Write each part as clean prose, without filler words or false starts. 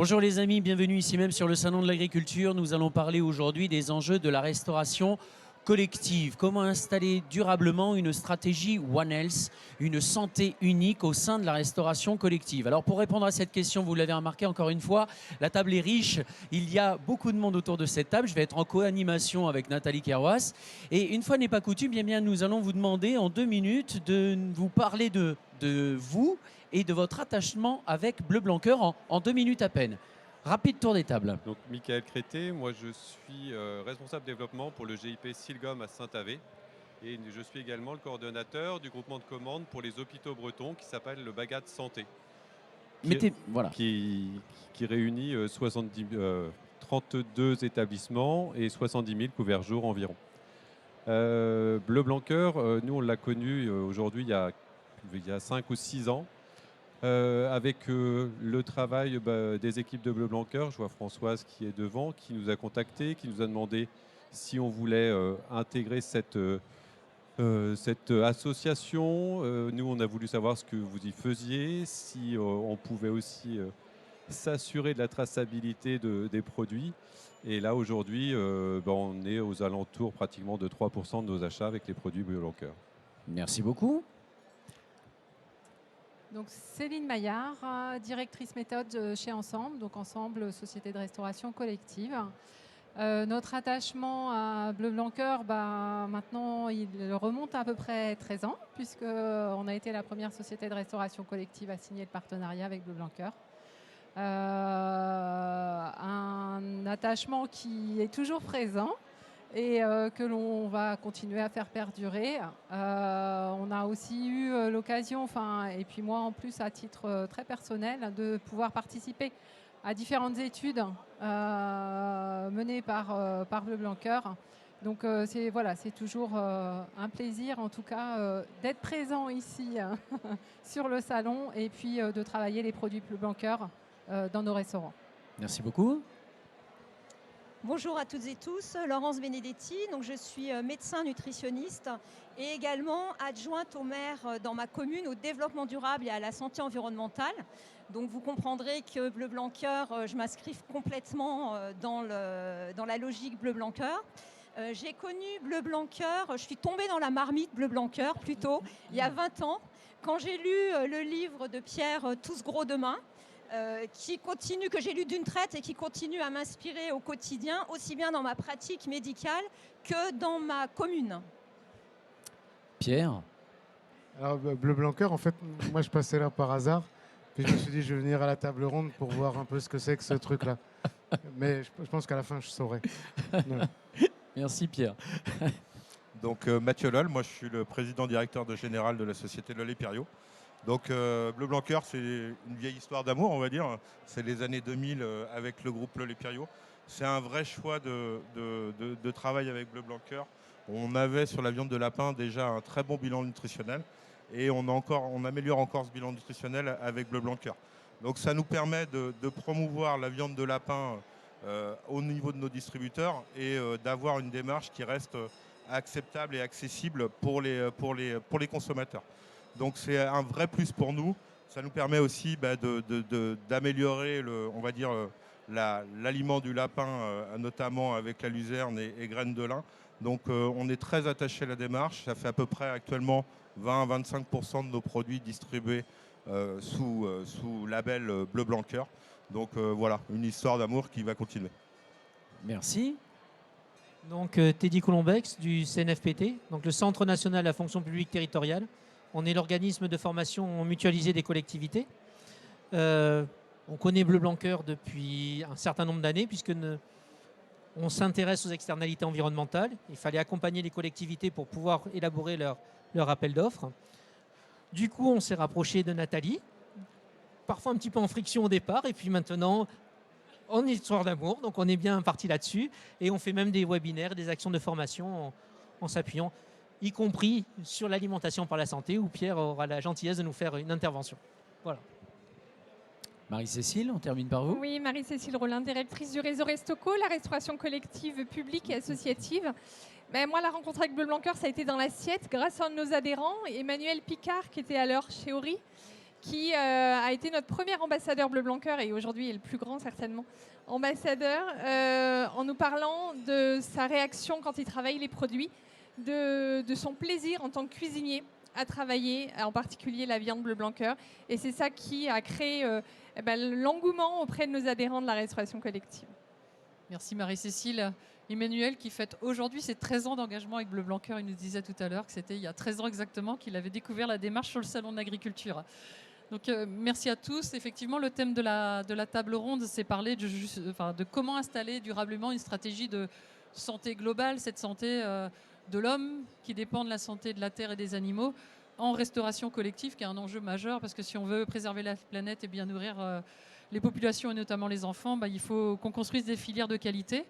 Bonjour les amis, bienvenue ici même sur le Salon de l'Agriculture. Nous allons parler aujourd'hui des enjeux de la restauration collective. Comment installer durablement une stratégie One Health, une santé unique au sein de la restauration collective. Alors pour répondre à cette question, vous l'avez remarqué encore une fois, la table est riche. Il y a beaucoup de monde autour de cette table. Je vais être en co-animation avec Nathalie Kerwas. Et une fois n'est pas coutume, eh bien, nous allons vous demander en 2 minutes de vous parler de vous et de votre attachement avec Bleu Blanc Cœur en 2 minutes à peine. Rapide tour des tables. Donc, Michael Crété, moi je suis responsable développement pour le GIP Silgom à Saint-Avé. Et je suis également le coordonnateur du groupement de commandes pour les hôpitaux bretons qui s'appelle le Bagat Santé. Voilà. Qui réunit 32 établissements et 70 000 couverts jour environ. Bleu Blanc Cœur, nous on l'a connu aujourd'hui il y a 5 ou 6 ans. Avec le travail des équipes de Bleu Blanc Cœur, je vois Françoise qui est devant, qui nous a contactés, qui nous a demandé si on voulait intégrer cette association. Nous, on a voulu savoir ce que vous y faisiez, si on pouvait aussi s'assurer de la traçabilité des produits. Et là, aujourd'hui, on est aux alentours pratiquement de 3% de nos achats avec les produits Bleu Blanc Cœur. Merci beaucoup. Donc Céline Maillard, directrice méthode chez Ensemble, donc Ensemble, société de restauration collective. Notre attachement à Bleu Blanc Cœur, maintenant, il remonte à peu près 13 ans, puisqu'on a été la première société de restauration collective à signer le partenariat avec Bleu Blanc Cœur. Un attachement qui est toujours présent et que l'on va continuer à faire perdurer. On a aussi eu l'occasion, et puis moi en plus à titre très personnel, de pouvoir participer à différentes études menées par Bleu Blanc Cœur. Donc c'est toujours un plaisir en tout cas d'être présent ici sur le salon et puis de travailler les produits Bleu Blanc Cœur dans nos restaurants. Merci beaucoup. Bonjour à toutes et tous, Laurence Benedetti, donc je suis médecin nutritionniste et également adjointe au maire dans ma commune au développement durable et à la santé environnementale. Donc vous comprendrez que Bleu Blanc Cœur, je m'inscris complètement dans la logique Bleu Blanc Cœur. J'ai connu Bleu Blanc Cœur, je suis tombée dans la marmite Bleu Blanc Cœur plutôt, il y a 20 ans, quand j'ai lu le livre de Pierre Tous gros demain. Que j'ai lu d'une traite et qui continue à m'inspirer au quotidien, aussi bien dans ma pratique médicale que dans ma commune. Pierre. Alors, Bleu Blanc Cœur, en fait, moi je passais là par hasard. Puis je me suis dit, je vais venir à la table ronde pour voir un peu ce que c'est que ce truc-là. Mais je pense qu'à la fin, je saurai. Voilà. Merci Pierre. Donc Mathieu Loll, moi je suis le président directeur général de la société Loll et Périot. Donc Bleu Blanc Cœur, c'est une vieille histoire d'amour, on va dire. C'est les années 2000 avec le groupe Loll et Périot. C'est un vrai choix de travail avec Bleu Blanc Cœur. On avait sur la viande de lapin déjà un très bon bilan nutritionnel et on améliore encore ce bilan nutritionnel avec Bleu Blanc Cœur. Donc ça nous permet de promouvoir la viande de lapin au niveau de nos distributeurs et d'avoir une démarche qui reste acceptable et accessible pour les consommateurs. Donc c'est un vrai plus pour nous. Ça nous permet aussi d'améliorer l'aliment du lapin, notamment avec la luzerne et graines de lin. Donc on est très attaché à la démarche. Ça fait à peu près actuellement 20-25% de nos produits distribués sous label Bleu Blanc Cœur. Donc voilà, une histoire d'amour qui va continuer. Merci. Donc Teddy Colombex du CNFPT, donc le Centre national de la fonction publique territoriale. On est l'organisme de formation mutualisé des collectivités. On connaît Bleu Blanc Cœur depuis un certain nombre d'années puisque on s'intéresse aux externalités environnementales. Il fallait accompagner les collectivités pour pouvoir élaborer leur appel d'offres. Du coup, on s'est rapproché de Nathalie, parfois un petit peu en friction au départ, et puis maintenant, en histoire d'amour, donc on est bien parti là-dessus, et on fait même des webinaires, des actions de formation en s'appuyant, y compris sur l'alimentation par la santé, où Pierre aura la gentillesse de nous faire une intervention. Voilà. Marie-Cécile, on termine par vous. Oui, Marie-Cécile Rollin, directrice du réseau Restoco, la restauration collective publique et associative. Moi, la rencontre avec Bleu Blanc Cœur, ça a été dans l'assiette grâce à un de nos adhérents, Emmanuel Picard, qui était alors chez Ori, qui a été notre premier ambassadeur Bleu Blanc Cœur et aujourd'hui est le plus grand certainement ambassadeur, en nous parlant de sa réaction quand il travaille les produits, de son plaisir en tant que cuisinier à travailler, en particulier la viande Bleu Blanc Cœur. Et c'est ça qui a créé l'engouement auprès de nos adhérents de la restauration collective. Merci Marie-Cécile. Emmanuel qui fête aujourd'hui ses 13 ans d'engagement avec Bleu Blanc Cœur, il nous disait tout à l'heure que c'était il y a 13 ans exactement qu'il avait découvert la démarche sur le salon de l'agriculture. Donc merci à tous. Effectivement, le thème de la table ronde, c'est parler de comment installer durablement une stratégie de santé globale, cette santé de l'homme qui dépend de la santé de la terre et des animaux, en restauration collective, qui est un enjeu majeur, parce que si on veut préserver la planète et bien nourrir les populations et notamment les enfants, il faut qu'on construise des filières de qualité.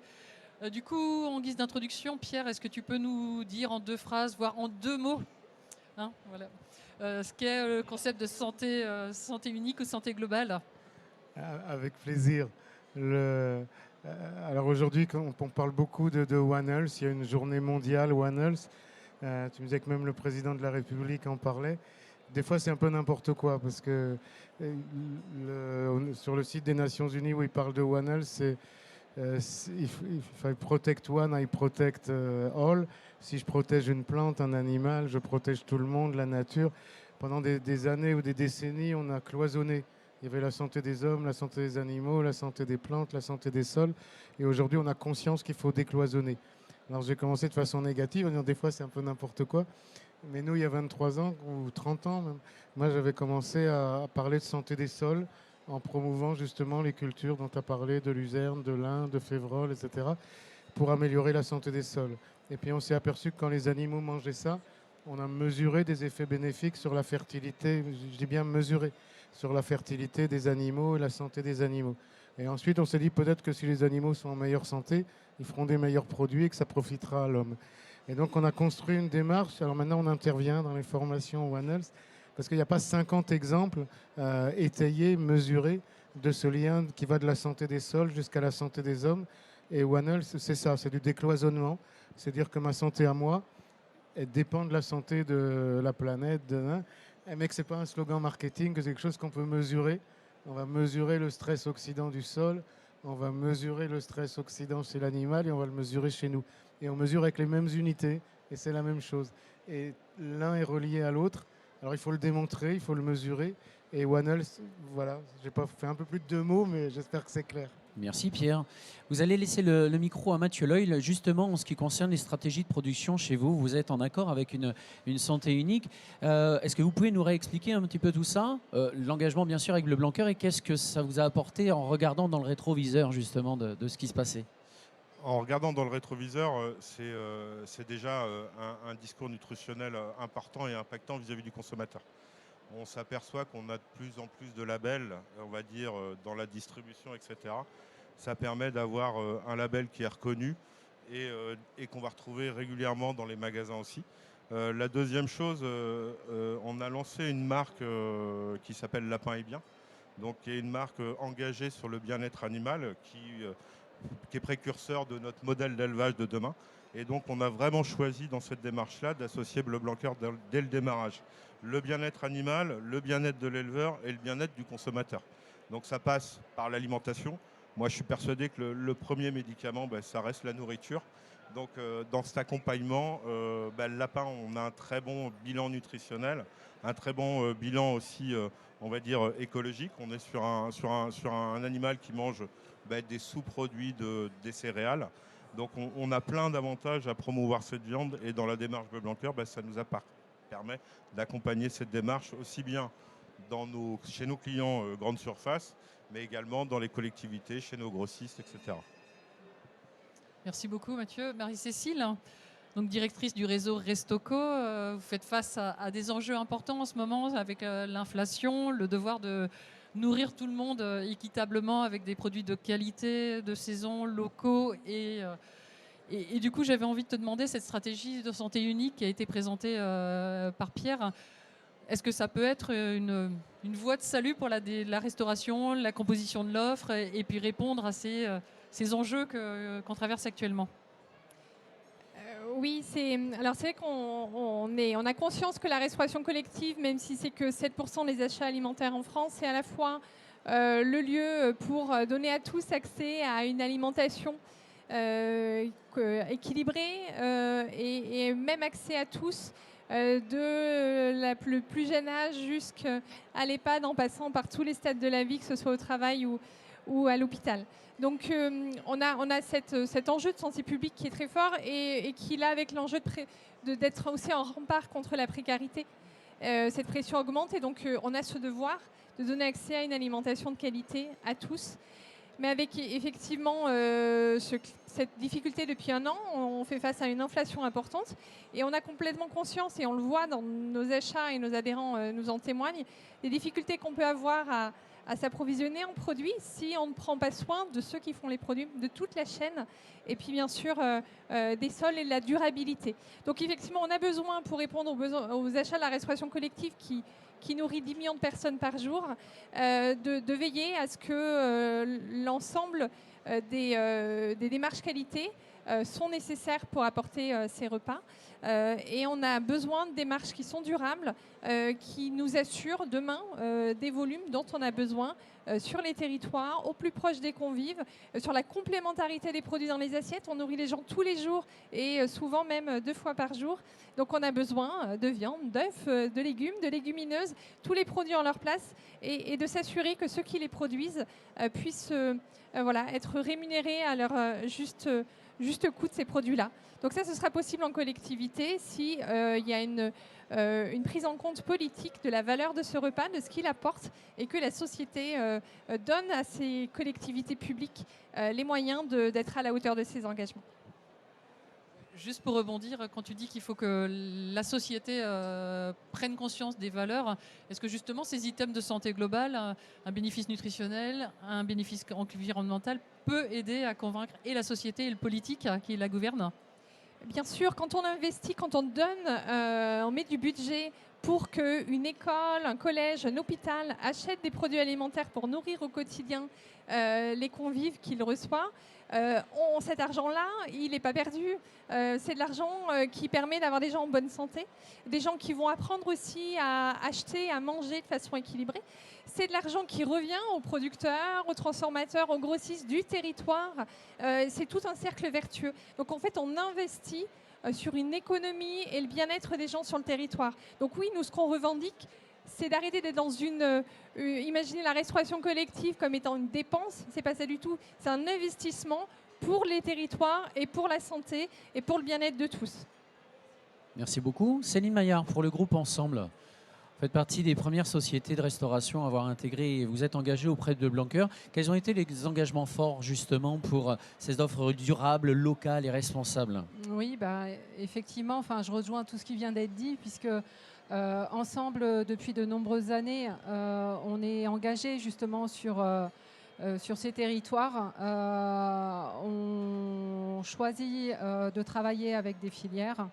Du coup, en guise d'introduction, Pierre, est-ce que tu peux nous dire en 2 phrases, voire en 2 mots, ce qu'est le concept de santé unique ou santé globale? Avec plaisir. Alors aujourd'hui, on parle beaucoup de One Health. Il y a une journée mondiale One Health. Tu me disais que même le président de la République en parlait. Des fois, c'est un peu n'importe quoi parce que sur le site des Nations Unies où il parle de One Health, c'est il faut protect one, I protect all. Si je protège une plante, un animal, je protège tout le monde, la nature. Pendant des années ou des décennies, on a cloisonné. Il y avait la santé des hommes, la santé des animaux, la santé des plantes, la santé des sols. Et aujourd'hui, on a conscience qu'il faut décloisonner. Alors j'ai commencé de façon négative, en disant des fois c'est un peu n'importe quoi. Mais nous, il y a 23 ans ou 30 ans même, moi j'avais commencé à parler de santé des sols en promouvant justement les cultures dont tu as parlé, de luzerne, de lin, de févrole, etc., pour améliorer la santé des sols. Et puis on s'est aperçu que quand les animaux mangeaient ça, on a mesuré des effets bénéfiques sur la fertilité, je dis bien mesuré, sur la fertilité des animaux et la santé des animaux. Et ensuite, on s'est dit peut-être que si les animaux sont en meilleure santé, ils feront des meilleurs produits et que ça profitera à l'homme. Et donc, on a construit une démarche. Alors maintenant, on intervient dans les formations One Health parce qu'il n'y a pas 50 exemples étayés, mesurés de ce lien qui va de la santé des sols jusqu'à la santé des hommes. Et One Health, c'est ça, c'est du décloisonnement. C'est-à-dire que ma santé à moi, elle dépend de la santé de la planète, mais que ce n'est pas un slogan marketing, que c'est quelque chose qu'on peut mesurer. On va mesurer le stress oxydant du sol, on va mesurer le stress oxydant chez l'animal et on va le mesurer chez nous. Et on mesure avec les mêmes unités et c'est la même chose. Et l'un est relié à l'autre. Alors il faut le démontrer, il faut le mesurer. Et One Health, voilà, j'ai pas fait un peu plus de 2 mots, mais j'espère que c'est clair. Merci Pierre. Vous allez laisser le micro à Mathieu Loyle. Justement, en ce qui concerne les stratégies de production chez vous, vous êtes en accord avec une santé unique. Est-ce que vous pouvez nous réexpliquer un petit peu tout ça, l'engagement bien sûr avec Bleu Blanc Cœur, et qu'est-ce que ça vous a apporté en regardant dans le rétroviseur justement de ce qui se passait? En regardant dans le rétroviseur, c'est déjà un discours nutritionnel important et impactant vis-à-vis du consommateur. On s'aperçoit qu'on a de plus en plus de labels, on va dire, dans la distribution, etc. Ça permet d'avoir un label qui est reconnu et qu'on va retrouver régulièrement dans les magasins aussi. La deuxième chose, on a lancé une marque qui s'appelle Lapin et Bien, donc qui est une marque engagée sur le bien-être animal qui est précurseur de notre modèle d'élevage de demain. Et donc on a vraiment choisi dans cette démarche-là d'associer Bleu Blanc Cœur dès le démarrage. Le bien-être animal, le bien-être de l'éleveur et le bien-être du consommateur. Donc ça passe par l'alimentation. Moi je suis persuadé que le premier médicament, ça reste la nourriture. Donc dans cet accompagnement, le lapin, on a un très bon bilan nutritionnel, un très bon bilan aussi, on va dire, écologique. On est sur un animal qui mange des sous-produits des céréales. Donc on a plein d'avantages à promouvoir cette viande et dans la démarche Bleu Blanc Cœur, ça nous permet d'accompagner cette démarche aussi bien chez nos clients grande surface, mais également dans les collectivités, chez nos grossistes, etc. Merci beaucoup Mathieu. Marie-Cécile, donc directrice du réseau Restoco, vous faites face à des enjeux importants en ce moment avec l'inflation, le devoir de nourrir tout le monde équitablement avec des produits de qualité, de saison, locaux. Et du coup, j'avais envie de te demander, cette stratégie de santé unique qui a été présentée par Pierre, est-ce que ça peut être une voie de salut pour la restauration, la composition de l'offre et puis répondre à ces enjeux qu'on traverse actuellement? Oui, alors c'est vrai on a conscience que la restauration collective, même si c'est que 7% des achats alimentaires en France, c'est à la fois le lieu pour donner à tous accès à une alimentation équilibrée et même accès à tous le plus jeune âge jusqu'à l'EHPAD en passant par tous les stades de la vie, que ce soit au travail ou à l'hôpital. Donc on a cet enjeu de santé publique qui est très fort et qui là avec l'enjeu d'être aussi en rempart contre la précarité. Cette pression augmente et donc on a ce devoir de donner accès à une alimentation de qualité à tous. Mais avec effectivement cette difficulté depuis un an, on fait face à une inflation importante et on a complètement conscience, et on le voit dans nos achats et nos adhérents nous en témoignent, les difficultés qu'on peut avoir à s'approvisionner en produits si on ne prend pas soin de ceux qui font les produits, de toute la chaîne, et puis bien sûr des sols et de la durabilité. Donc effectivement, on a besoin, pour répondre aux achats de la restauration collective qui nourrit 10 millions de personnes par jour, de veiller à ce que l'ensemble des démarches qualité sont nécessaires pour apporter ces repas. Et on a besoin de démarches qui sont durables, qui nous assurent demain des volumes dont on a besoin sur les territoires, au plus proche des convives, sur la complémentarité des produits dans les assiettes. On nourrit les gens tous les jours et souvent même 2 fois par jour. Donc on a besoin de viande, d'œufs, de légumes, de légumineuses, tous les produits en leur place et de s'assurer que ceux qui les produisent puissent être rémunérés à leur juste coût de ces produits-là. Donc ça, ce sera possible en collectivité si il y a une prise en compte politique de la valeur de ce repas, de ce qu'il apporte, et que la société donne à ces collectivités publiques les moyens d'être à la hauteur de ces engagements. Juste pour rebondir, quand tu dis qu'il faut que la société prenne conscience des valeurs, est-ce que justement ces items de santé globale, un bénéfice nutritionnel, un bénéfice environnemental, peut aider à convaincre et la société et le politique qui la gouverne ? Bien sûr, quand on investit, quand on donne, on met du budget pour qu'une école, un collège, un hôpital achète des produits alimentaires pour nourrir au quotidien les convives qu'il reçoit. Cet argent-là, il n'est pas perdu. C'est de l'argent qui permet d'avoir des gens en bonne santé, des gens qui vont apprendre aussi à acheter, à manger de façon équilibrée. C'est de l'argent qui revient aux producteurs, aux transformateurs, aux grossistes du territoire. C'est tout un cercle vertueux. Donc en fait, on investit sur une économie et le bien-être des gens sur le territoire. Donc oui, nous, ce qu'on revendique, c'est d'arrêter d'être dans imaginez la restauration collective comme étant une dépense. C'est pas ça du tout. C'est un investissement pour les territoires et pour la santé et pour le bien-être de tous. Merci beaucoup. Céline Maillard, pour le groupe Ensemble, vous faites partie des premières sociétés de restauration à avoir intégré et vous êtes engagé auprès de Blanqueur. Quels ont été les engagements forts justement pour ces offres durables, locales et responsables ? Oui, effectivement, je rejoins tout ce qui vient d'être dit, puisque Ensemble, depuis de nombreuses années, on est engagé justement sur ces territoires. On choisit de travailler avec des filières,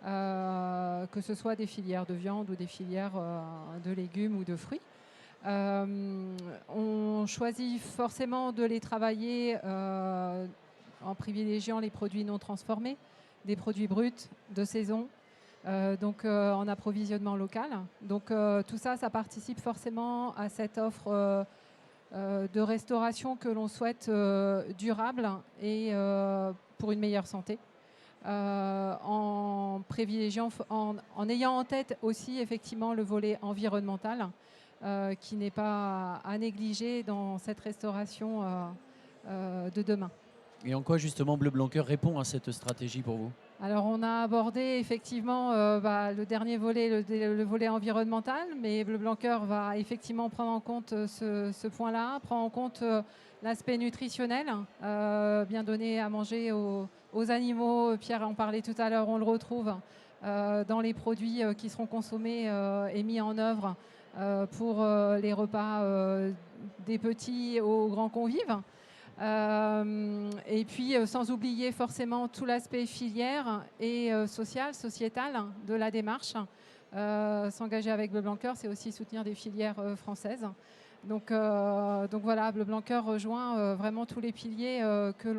que ce soit des filières de viande ou des filières de légumes ou de fruits. On choisit forcément de les travailler en privilégiant les produits non transformés, des produits bruts, de saison, en approvisionnement local. Donc tout ça, ça participe forcément à cette offre de restauration que l'on souhaite durable et pour une meilleure santé. En privilégiant, en ayant en tête aussi effectivement le volet environnemental qui n'est pas à négliger dans cette restauration de demain. Et en quoi justement Bleu Blanqueur répond à cette stratégie pour vous ? Alors on a abordé effectivement le dernier volet, le volet environnemental, mais Bleu Blanqueur va effectivement prendre en compte ce point-là, prendre en compte l'aspect nutritionnel, bien donner à manger aux animaux. Pierre en parlait tout à l'heure, on le retrouve dans les produits qui seront consommés et mis en œuvre pour les repas des petits aux grands convives. Et puis sans oublier forcément tout l'aspect filière et social, sociétal de la démarche. S'engager avec Bleu Blanqueur, c'est aussi soutenir des filières françaises. Donc voilà, Bleu Blanqueur rejoint vraiment tous les piliers que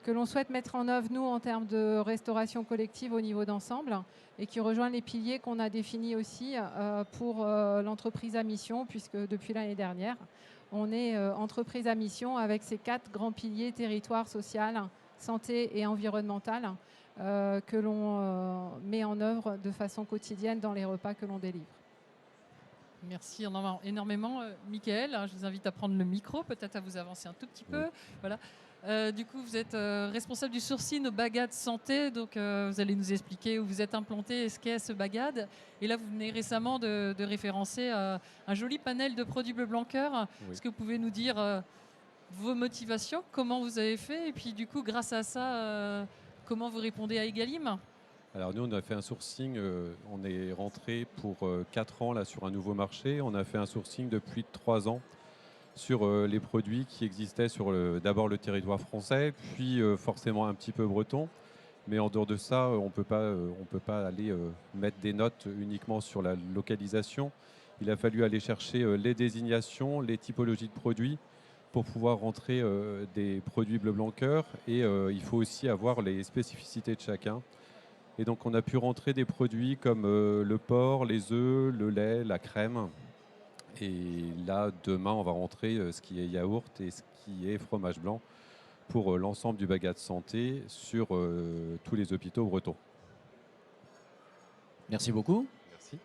que l'on souhaite mettre en œuvre, nous, en termes de restauration collective au niveau d'ensemble, et qui rejoint les piliers qu'on a définis aussi pour l'entreprise à mission, puisque depuis l'année dernière, on est entreprise à mission avec ces 4 grands piliers: territoire, social, santé et environnemental, que l'on met en œuvre de façon quotidienne dans les repas que l'on délivre. Merci énormément, Mickaël. Je vous invite à prendre le micro, peut-être à vous avancer un tout petit peu. Voilà. Du coup, vous êtes responsable du sourcing au Bagad Santé, donc vous allez nous expliquer où vous êtes implanté et ce qu'est ce Bagad. Et là, vous venez récemment de référencer un joli panel de produits Bleu Blanc Cœur. Oui. Est-ce que vous pouvez nous dire vos motivations, comment vous avez fait, et puis du coup, grâce à ça, comment vous répondez à Egalim? Alors nous, on a fait un sourcing, on est rentré pour 4 ans là, sur un nouveau marché. On a fait un sourcing depuis 3 ans sur les produits qui existaient sur d'abord le territoire français, puis forcément un petit peu breton. Mais en dehors de ça, on peut pas aller mettre des notes uniquement sur la localisation. Il a fallu aller chercher les désignations, les typologies de produits pour pouvoir rentrer des produits Bleu Blanc Cœur. Et il faut aussi avoir les spécificités de chacun. Et donc on a pu rentrer des produits comme le porc, les œufs, le lait, la crème. Et là, demain, on va rentrer ce qui est yaourt et ce qui est fromage blanc pour l'ensemble du Bagad Santé sur tous les hôpitaux bretons. Merci beaucoup. Merci.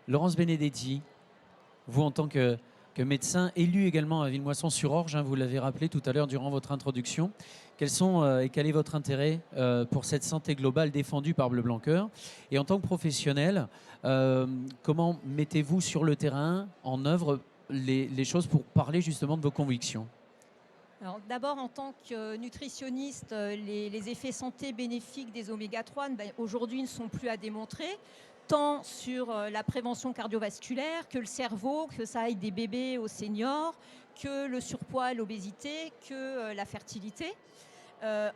Laurence Benedetti, vous en tant que médecin élu également à Villemoisson-sur-Orge, vous l'avez rappelé tout à l'heure durant votre introduction, quel est votre intérêt pour cette santé globale défendue par Bleu Blanc Cœur? Et en tant que professionnel, comment mettez-vous sur le terrain en œuvre les choses pour parler justement de vos convictions? Alors, d'abord, en tant que nutritionniste, les effets santé bénéfiques des oméga-3 aujourd'hui ne sont plus à démontrer, tant sur la prévention cardiovasculaire que le cerveau, que ça aille des bébés aux seniors, que le surpoids, l'obésité, que la fertilité.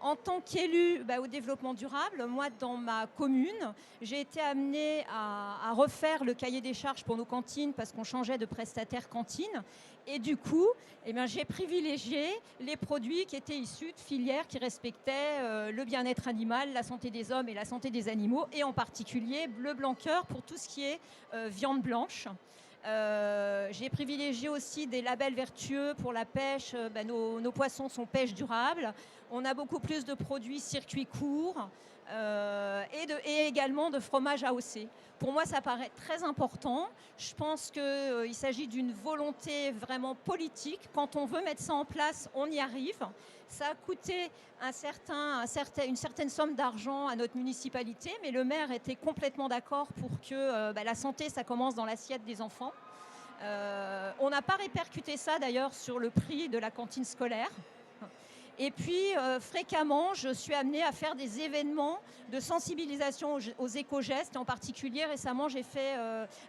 En tant qu'élu au développement durable, moi dans ma commune, j'ai été amenée à refaire le cahier des charges pour nos cantines parce qu'on changeait de prestataire cantine. Et du coup, j'ai privilégié les produits qui étaient issus de filières qui respectaient le bien-être animal, la santé des hommes et la santé des animaux, et en particulier Bleu Blanc Cœur pour tout ce qui est viande blanche. J'ai privilégié aussi des labels vertueux pour la pêche. Nos poissons sont pêche durable. On a beaucoup plus de produits circuits courts et également de fromage AOC. Pour moi, ça paraît très important. Je pense qu'il s'agit d'une volonté vraiment politique. Quand on veut mettre ça en place, on y arrive. Ça a coûté une certaine somme d'argent à notre municipalité, mais le maire était complètement d'accord pour que la santé, ça commence dans l'assiette des enfants. On n'a pas répercuté ça d'ailleurs sur le prix de la cantine scolaire. Et puis, fréquemment, je suis amenée à faire des événements de sensibilisation aux éco-gestes. En particulier, récemment, j'ai fait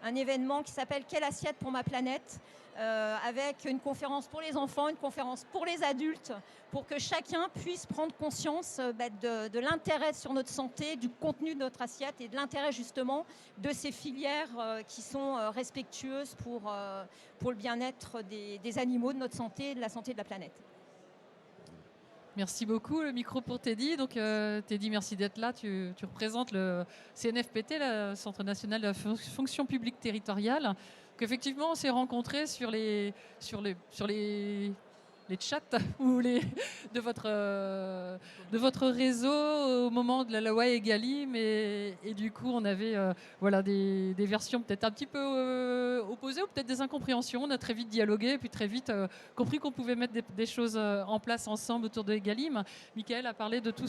un événement qui s'appelle « Quelle assiette pour ma planète ?» avec une conférence pour les enfants, une conférence pour les adultes, pour que chacun puisse prendre conscience de l'intérêt sur notre santé, du contenu de notre assiette et de l'intérêt justement de ces filières qui sont respectueuses pour le bien-être des animaux, de notre santé et de la santé de la planète. Merci beaucoup. Le micro pour Teddy. Donc, Teddy, merci d'être là. Tu représentes le CNFPT, le Centre national de la fonction publique territoriale. Effectivement, on s'est rencontrés sur les chats ou de votre réseau au moment de la loi Egalim. Et du coup, on avait des versions peut-être un petit peu opposées ou peut-être des incompréhensions. On a très vite dialogué et puis très vite compris qu'on pouvait mettre des choses en place ensemble autour de Egalim. Mickaël a parlé de tous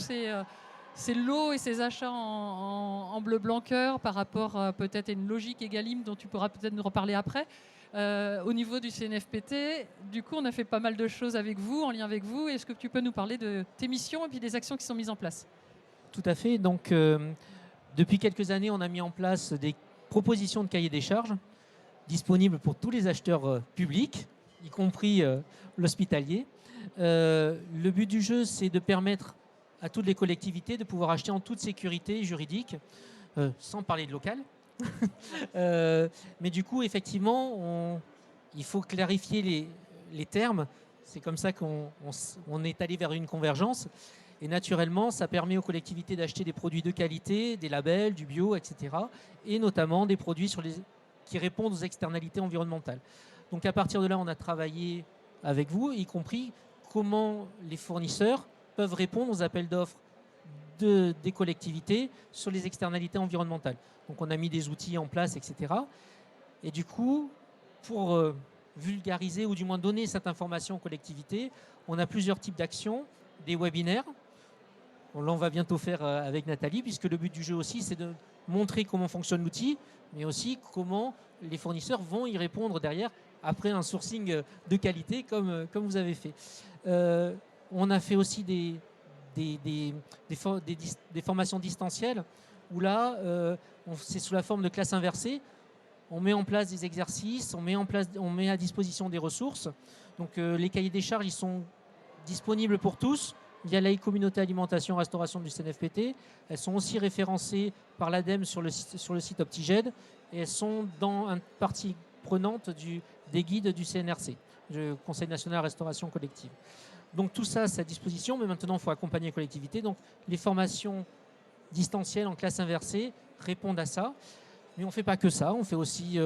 ces lots et ces achats en Bleu Blanc Cœur par rapport peut-être à une logique Egalim dont tu pourras peut-être nous reparler après. Au niveau du CNFPT, du coup, on a fait pas mal de choses avec vous, en lien avec vous. Est-ce que tu peux nous parler de tes missions et puis des actions qui sont mises en place? Tout à fait. Donc, depuis quelques années, on a mis en place des propositions de cahier des charges disponibles pour tous les acheteurs publics, y compris l'hospitalier. Le but du jeu, c'est de permettre à toutes les collectivités de pouvoir acheter en toute sécurité juridique, sans parler de local. Mais du coup, effectivement, il faut clarifier les termes. C'est comme ça qu'on est allé vers une convergence. Et naturellement, ça permet aux collectivités d'acheter des produits de qualité, des labels, du bio, etc. Et notamment des produits qui répondent aux externalités environnementales. Donc à partir de là, on a travaillé avec vous, y compris comment les fournisseurs peuvent répondre aux appels d'offres des collectivités sur les externalités environnementales. Donc on a mis des outils en place, etc. Et du coup, pour vulgariser ou du moins donner cette information aux collectivités, on a plusieurs types d'actions, des webinaires. Là, on va bientôt faire avec Nathalie, puisque le but du jeu aussi, c'est de montrer comment fonctionne l'outil, mais aussi comment les fournisseurs vont y répondre derrière, après un sourcing de qualité, comme vous avez fait. On a fait aussi des formations distancielles, où là, c'est sous la forme de classe inversée. On met en place des exercices, on met à disposition des ressources. Donc les cahiers des charges, ils sont disponibles pour tous via la communauté alimentation restauration du CNFPT. Elles sont aussi référencées par l'ADEME sur le site Optiged et elles sont dans une partie prenante des guides du CNRC, du Conseil national restauration collective. Donc tout ça, c'est à disposition, mais maintenant, il faut accompagner les collectivités. Donc les formations distancielles en classe inversée répondent à ça. Mais on ne fait pas que ça, on fait aussi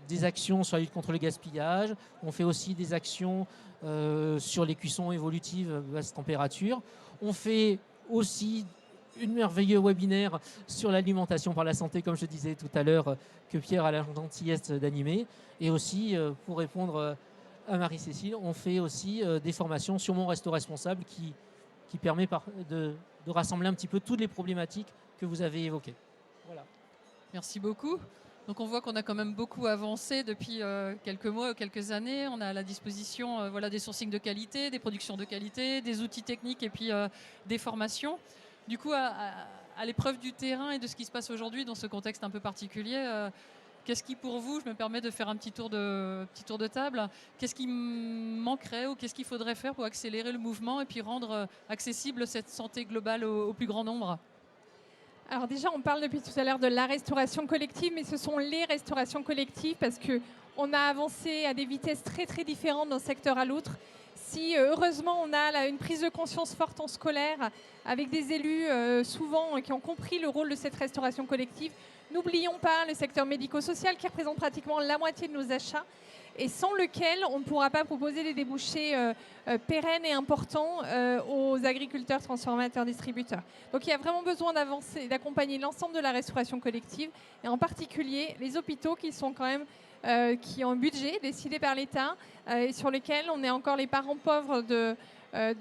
des actions sur la lutte contre le gaspillage, on fait aussi des actions sur les cuissons évolutives basse température. On fait aussi une merveilleux webinaire sur l'alimentation par la santé, comme je disais tout à l'heure, que Pierre a la gentillesse d'animer. Et aussi, pour répondre à Marie-Cécile, on fait aussi des formations sur Mon Resto Responsable qui permet de rassembler un petit peu toutes les problématiques que vous avez évoquées. Voilà. Merci beaucoup. Donc on voit qu'on a quand même beaucoup avancé depuis quelques mois ou quelques années. On a à la disposition des sourcings de qualité, des productions de qualité, des outils techniques et puis des formations. Du coup, à l'épreuve du terrain et de ce qui se passe aujourd'hui dans ce contexte un peu particulier, qu'est-ce qui pour vous, je me permets de faire un petit tour de table, qu'est-ce qui manquerait ou qu'est-ce qu'il faudrait faire pour accélérer le mouvement et puis rendre accessible cette santé globale au plus grand nombre ? Alors déjà, on parle depuis tout à l'heure de la restauration collective, mais ce sont les restaurations collectives parce qu'on a avancé à des vitesses très très différentes d'un secteur à l'autre. Si heureusement on a une prise de conscience forte en scolaire avec des élus souvent qui ont compris le rôle de cette restauration collective, n'oublions pas le secteur médico-social qui représente pratiquement la moitié de nos achats et sans lequel on ne pourra pas proposer des débouchés pérennes et importants aux agriculteurs, transformateurs, distributeurs. Donc il y a vraiment besoin d'avancer, d'accompagner l'ensemble de la restauration collective et en particulier les hôpitaux qui sont quand même qui ont un budget décidé par l'État et sur lequel on est encore les parents pauvres de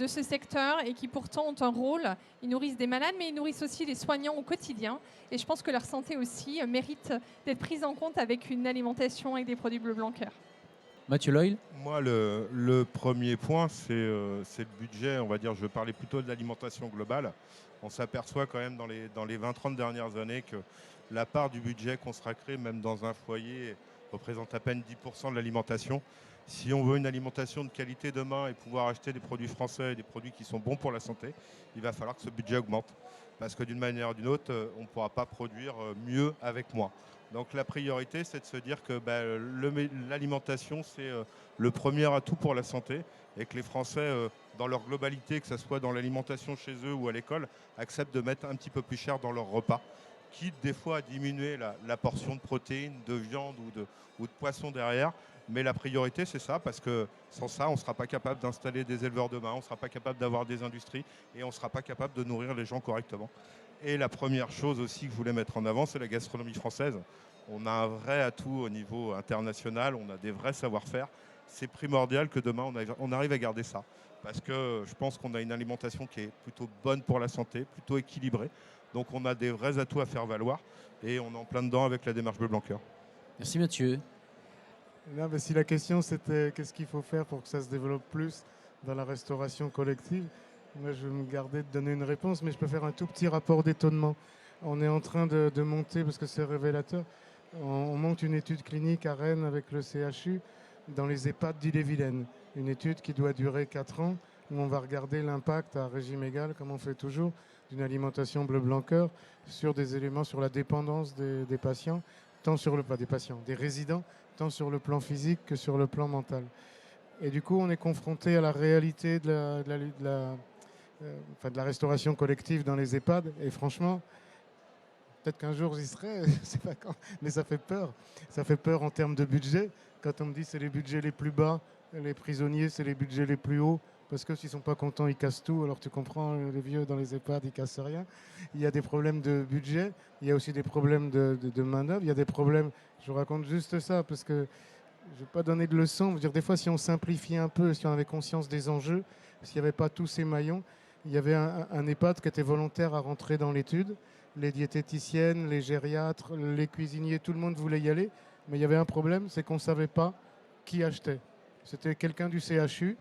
ce secteur et qui pourtant ont un rôle. Ils nourrissent des malades, mais ils nourrissent aussi des soignants au quotidien. Et je pense que leur santé aussi mérite d'être prise en compte avec une alimentation avec des produits Bleu Blanc Cœur. Mathieu Loyle. Moi, le premier point, c'est le budget. On va dire, je parlais plutôt de l'alimentation globale. On s'aperçoit quand même dans les 20-30 dernières années que la part du budget consacré, même dans un foyer, représente à peine 10% de l'alimentation. Si on veut une alimentation de qualité demain et pouvoir acheter des produits français et des produits qui sont bons pour la santé, il va falloir que ce budget augmente. Parce que d'une manière ou d'une autre, on ne pourra pas produire mieux avec moins. Donc la priorité, c'est de se dire que l'alimentation, c'est le premier atout pour la santé et que les Français, dans leur globalité, que ce soit dans l'alimentation chez eux ou à l'école, acceptent de mettre un petit peu plus cher dans leur repas, quitte des fois à diminuer la portion de protéines, de viande ou de poisson derrière. Mais la priorité, c'est ça, parce que sans ça, on ne sera pas capable d'installer des éleveurs demain, on ne sera pas capable d'avoir des industries et on ne sera pas capable de nourrir les gens correctement. Et la première chose aussi que je voulais mettre en avant, c'est la gastronomie française. On a un vrai atout au niveau international, on a des vrais savoir-faire. C'est primordial que demain, on arrive à garder ça. Parce que je pense qu'on a une alimentation qui est plutôt bonne pour la santé, plutôt équilibrée. Donc on a des vrais atouts à faire valoir et on est en plein dedans avec la démarche Bleu Blanc Cœur. Merci Mathieu. Non, mais si la question c'était qu'est-ce qu'il faut faire pour que ça se développe plus dans la restauration collective, moi je vais me garder de donner une réponse, mais je peux faire un tout petit rapport d'étonnement. On est en train de monter, parce que c'est révélateur, on monte une étude clinique à Rennes avec le CHU dans les EHPAD d'Ille-et-Vilaine. Une étude qui doit durer 4 ans, où on va regarder l'impact à régime égal, comme on fait toujours, d'une alimentation Bleu Blanc Cœur sur des éléments, sur la dépendance des patients, tant sur le pas des patients, des résidents, tant sur le plan physique que sur le plan mental. Et du coup, on est confronté à la réalité de enfin de la restauration collective dans les EHPAD. Et franchement, peut-être qu'un jour j'y serai, je ne sais pas quand, mais ça fait peur. Ça fait peur en termes de budget. Quand on me dit c'est les budgets les plus bas, les prisonniers c'est les budgets les plus hauts, parce que s'ils ne sont pas contents, ils cassent tout. Alors tu comprends, les vieux dans les EHPAD, ils cassent rien. Il y a des problèmes de budget, il y a aussi des problèmes de main-d'œuvre, il y a des problèmes. Je vous raconte juste ça, parce que je ne vais pas donner de leçons. Je veux dire, des fois, si on simplifiait un peu, si on avait conscience des enjeux, s'il n'y avait pas tous ces maillons, il y avait un EHPAD qui était volontaire à rentrer dans l'étude. Les diététiciennes, les gériatres, les cuisiniers, tout le monde voulait y aller. Mais il y avait un problème, c'est qu'on ne savait pas qui achetait. C'était quelqu'un du CHU.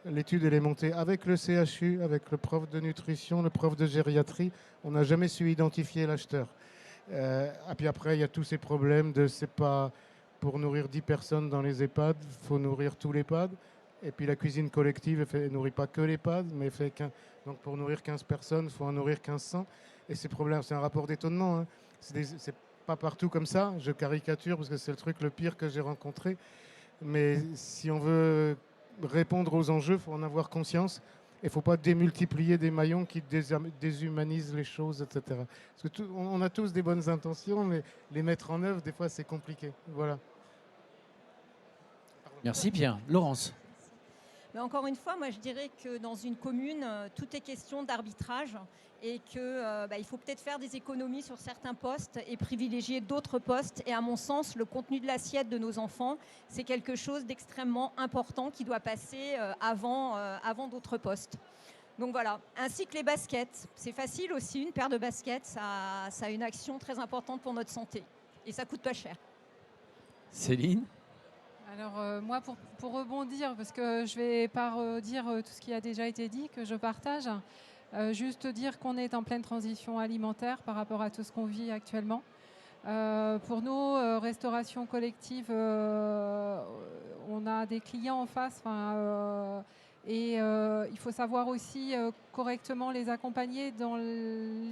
L'étude, elle est montée avec le CHU, avec le prof de nutrition, le prof de gériatrie. On n'a jamais su identifier l'acheteur. Et puis après, il y a tous ces problèmes de c'est pas pour nourrir 10 personnes dans les EHPAD, il faut nourrir tous les EHPAD. Et puis la cuisine collective, elle ne nourrit pas que les EHPAD, mais fait donc pour nourrir 15 personnes, il faut en nourrir 1500. Et ces problèmes, c'est un rapport d'étonnement. Hein. C'est pas partout comme ça. Je caricature parce que c'est le truc le pire que j'ai rencontré. Mais si on veut répondre aux enjeux, il faut en avoir conscience. Il ne faut pas démultiplier des maillons qui déshumanisent les choses, etc. Parce que on a tous des bonnes intentions, mais les mettre en œuvre, des fois, c'est compliqué. Voilà. Merci Pierre. Laurence. Mais encore une fois, moi je dirais que dans une commune, tout est question d'arbitrage et qu'il faut peut-être faire des économies sur certains postes et privilégier d'autres postes. Et à mon sens, le contenu de l'assiette de nos enfants, c'est quelque chose d'extrêmement important qui doit passer avant d'autres postes. Donc voilà, ainsi que les baskets. C'est facile aussi, une paire de baskets, ça a une action très importante pour notre santé. Et ça coûte pas cher. Céline. Alors moi, pour rebondir, parce que je ne vais pas redire tout ce qui a déjà été dit, que je partage, juste dire qu'on est en pleine transition alimentaire par rapport à tout ce qu'on vit actuellement. Pour nous, restauration collective, on a des clients en face, et il faut savoir aussi correctement les accompagner dans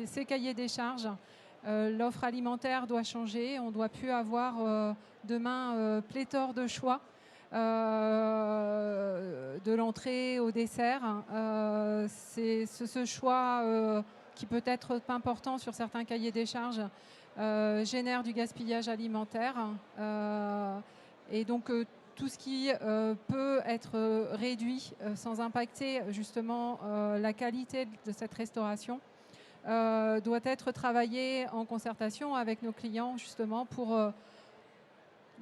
ces cahiers des charges. L'offre alimentaire doit changer, on ne doit plus avoir demain pléthore de choix, de l'entrée au dessert. C'est ce choix qui peut être important sur certains cahiers des charges génère du gaspillage alimentaire. Et donc tout ce qui peut être réduit sans impacter justement la qualité de cette restauration doit être travaillé en concertation avec nos clients justement pour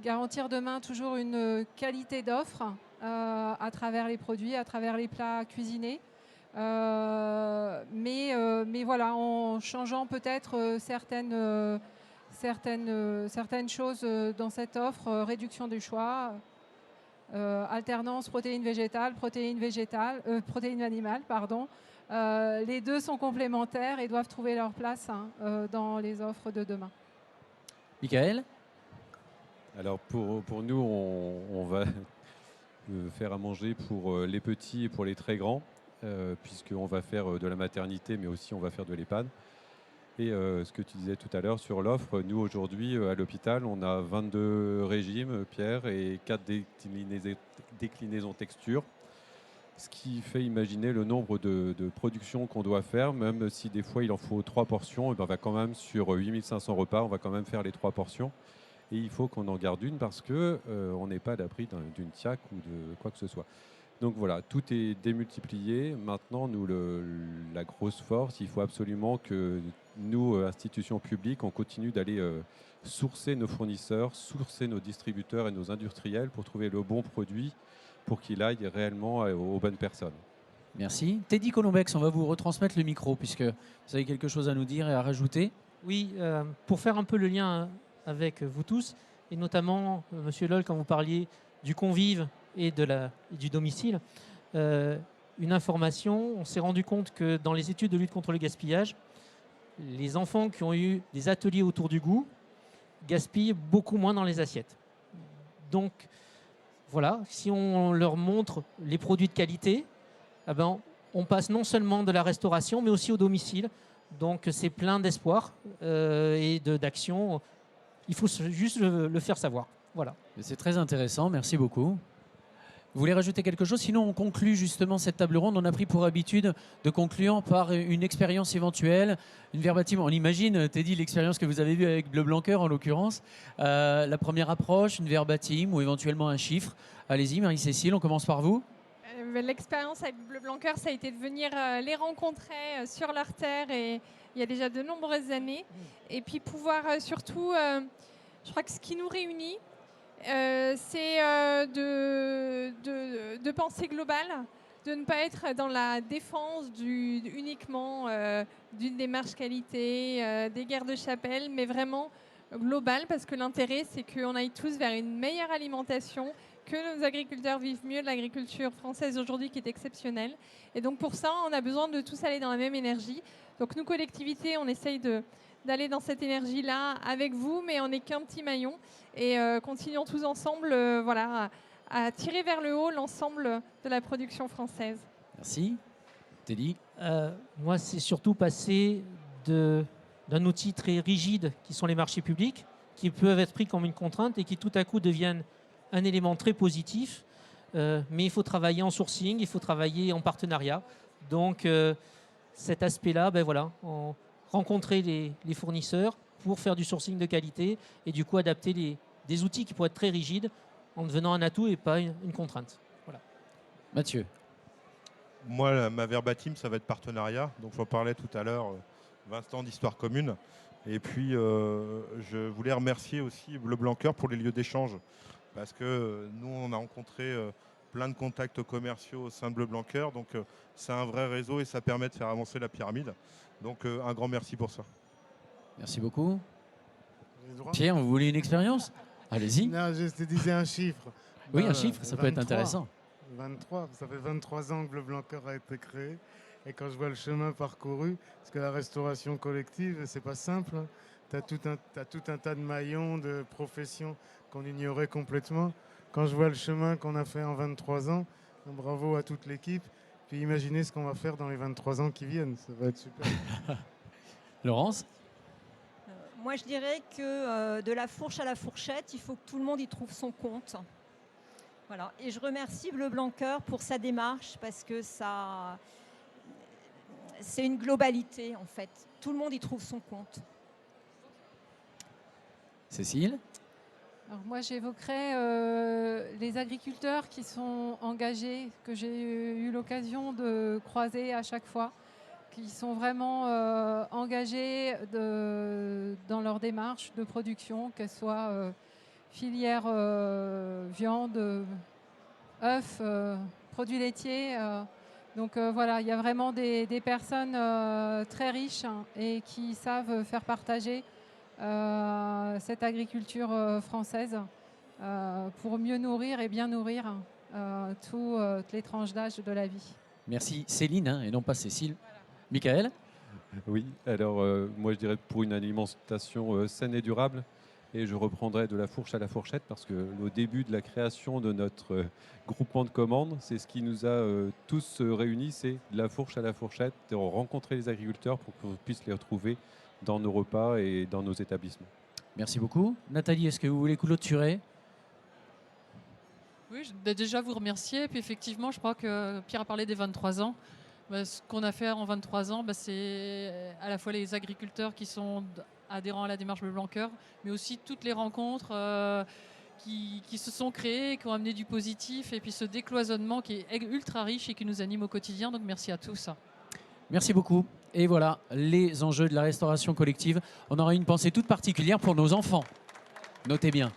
garantir demain toujours une qualité d'offre à travers les produits, à travers les plats cuisinés. Mais voilà, en changeant peut-être certaines choses dans cette offre, réduction du choix, alternance protéines végétales, protéines animales, pardon. Les deux sont complémentaires et doivent trouver leur place dans les offres de demain. Michael. Alors pour nous, on va faire à manger pour les petits et pour les très grands, puisqu'on va faire de la maternité, mais aussi on va faire de l'EHPAD. Et ce que tu disais tout à l'heure sur l'offre, nous aujourd'hui à l'hôpital, on a 22 régimes, Pierre, et 4 déclinaisons textures. Ce qui fait imaginer le nombre de productions qu'on doit faire, même si des fois il en faut 3 portions, et ben on va quand même sur 8500 repas, on va quand même faire les 3 portions. Et il faut qu'on en garde une parce qu'on n'est pas à l'abri d'une tiaque ou de quoi que ce soit. Donc voilà, tout est démultiplié. Maintenant, nous, la grosse force, il faut absolument que nous, institutions publiques, on continue d'aller sourcer nos fournisseurs, sourcer nos distributeurs et nos industriels pour trouver le bon produit pour qu'il aille réellement aux bonnes personnes. Merci. Teddy Colombex, on va vous retransmettre le micro puisque vous avez quelque chose à nous dire et à rajouter. Oui, pour faire un peu le lien avec vous tous, et notamment, Monsieur Loll, quand vous parliez du convive et du domicile, une information, on s'est rendu compte que dans les études de lutte contre le gaspillage, les enfants qui ont eu des ateliers autour du goût gaspillent beaucoup moins dans les assiettes. Donc, voilà, si on leur montre les produits de qualité, eh ben, on passe non seulement de la restauration, mais aussi au domicile. Donc, c'est plein d'espoir et d'action. Il faut juste le faire savoir. Voilà. C'est très intéressant, merci beaucoup. Vous voulez rajouter quelque chose? Sinon, on conclut justement cette table ronde. On a pris pour habitude de conclure par une expérience éventuelle, une verbatim. On imagine, Teddy, l'expérience que vous avez vue avec Bleu Blanc Cœur en l'occurrence. La première approche, une verbatim ou éventuellement un chiffre. Allez-y, Marie-Cécile, on commence par vous. L'expérience avec Bleu Blanc Cœur, ça a été de venir les rencontrer sur leur terre et il y a déjà de nombreuses années. Et puis pouvoir surtout, je crois que ce qui nous réunit, c'est de penser global, de ne pas être dans la défense uniquement d'une démarche qualité, des guerres de chapelle, mais vraiment global, parce que l'intérêt, c'est qu'on aille tous vers une meilleure alimentation, que nos agriculteurs vivent mieux de l'agriculture française aujourd'hui qui est exceptionnelle. Et donc pour ça, on a besoin de tous aller dans la même énergie. Donc nous, collectivités, on essaye d'aller dans cette énergie-là avec vous, mais on n'est qu'un petit maillon. Et continuons tous ensemble voilà, à tirer vers le haut l'ensemble de la production française. Merci. Teddy. Moi, c'est surtout passer d'un outil très rigide qui sont les marchés publics, qui peuvent être pris comme une contrainte et qui tout à coup deviennent un élément très positif. Mais il faut travailler en sourcing, il faut travailler en partenariat. Donc cet aspect-là, ben voilà, rencontrer les fournisseurs pour faire du sourcing de qualité et du coup adapter des outils qui pourraient être très rigides en devenant un atout et pas une contrainte. Voilà. Mathieu. Moi, ma verbatim, ça va être partenariat. Donc, j'en parlais tout à l'heure, 20 ans d'histoire commune. Et puis, je voulais remercier aussi Bleu Blanc Cœur pour les lieux d'échange. Parce que nous, on a rencontré plein de contacts commerciaux au sein de Bleu Blanc Cœur. Donc, c'est un vrai réseau et ça permet de faire avancer la pyramide. Donc, un grand merci pour ça. Merci beaucoup. Pierre, vous voulez une expérience? Allez-y. Non, je te disais un chiffre. Oui, un chiffre, ça peut être intéressant. 23, ça fait 23 ans que Bleu Blanc Cœur a été créé. Et quand je vois le chemin parcouru, parce que la restauration collective, c'est pas simple. Hein. Tu as tout un tas de maillons, de professions qu'on ignorait complètement. Quand je vois le chemin qu'on a fait en 23 ans, bravo à toute l'équipe. Puis imaginez ce qu'on va faire dans les 23 ans qui viennent. Ça va être super. Laurence? Moi, je dirais que de la fourche à la fourchette, il faut que tout le monde y trouve son compte. Voilà. Et je remercie Bleu Blanc Cœur pour sa démarche parce que c'est une globalité, en fait. Tout le monde y trouve son compte. Cécile? Alors moi, j'évoquerais les agriculteurs qui sont engagés, que j'ai eu l'occasion de croiser à chaque fois, qui sont vraiment engagés dans leur démarche de production, qu'elle soit filière viande, œufs, produits laitiers. Donc voilà, il y a vraiment des personnes très riches et qui savent faire partager cette agriculture française pour mieux nourrir et bien nourrir toutes les tranches d'âge de la vie. Merci Céline et non pas Cécile. Voilà. Michael? Oui, alors moi je dirais pour une alimentation saine et durable, et je reprendrai de la fourche à la fourchette parce que au début de la création de notre groupement de commandes, c'est ce qui nous a tous réunis, c'est de la fourche à la fourchette, de rencontrer les agriculteurs pour qu'on puisse les retrouver dans nos repas et dans nos établissements. Merci beaucoup. Nathalie, est-ce que vous voulez clôturer? Oui, je vais déjà vous remercier. Et puis effectivement, je crois que Pierre a parlé des 23 ans. Ce qu'on a fait en 23 ans, c'est à la fois les agriculteurs qui sont adhérents à la démarche Bleu Blanc Cœur, mais aussi toutes les rencontres qui se sont créées, qui ont amené du positif, et puis ce décloisonnement qui est ultra riche et qui nous anime au quotidien. Donc merci à tous. Merci beaucoup. Et voilà, les enjeux de la restauration collective. On aura une pensée toute particulière pour nos enfants. Notez bien.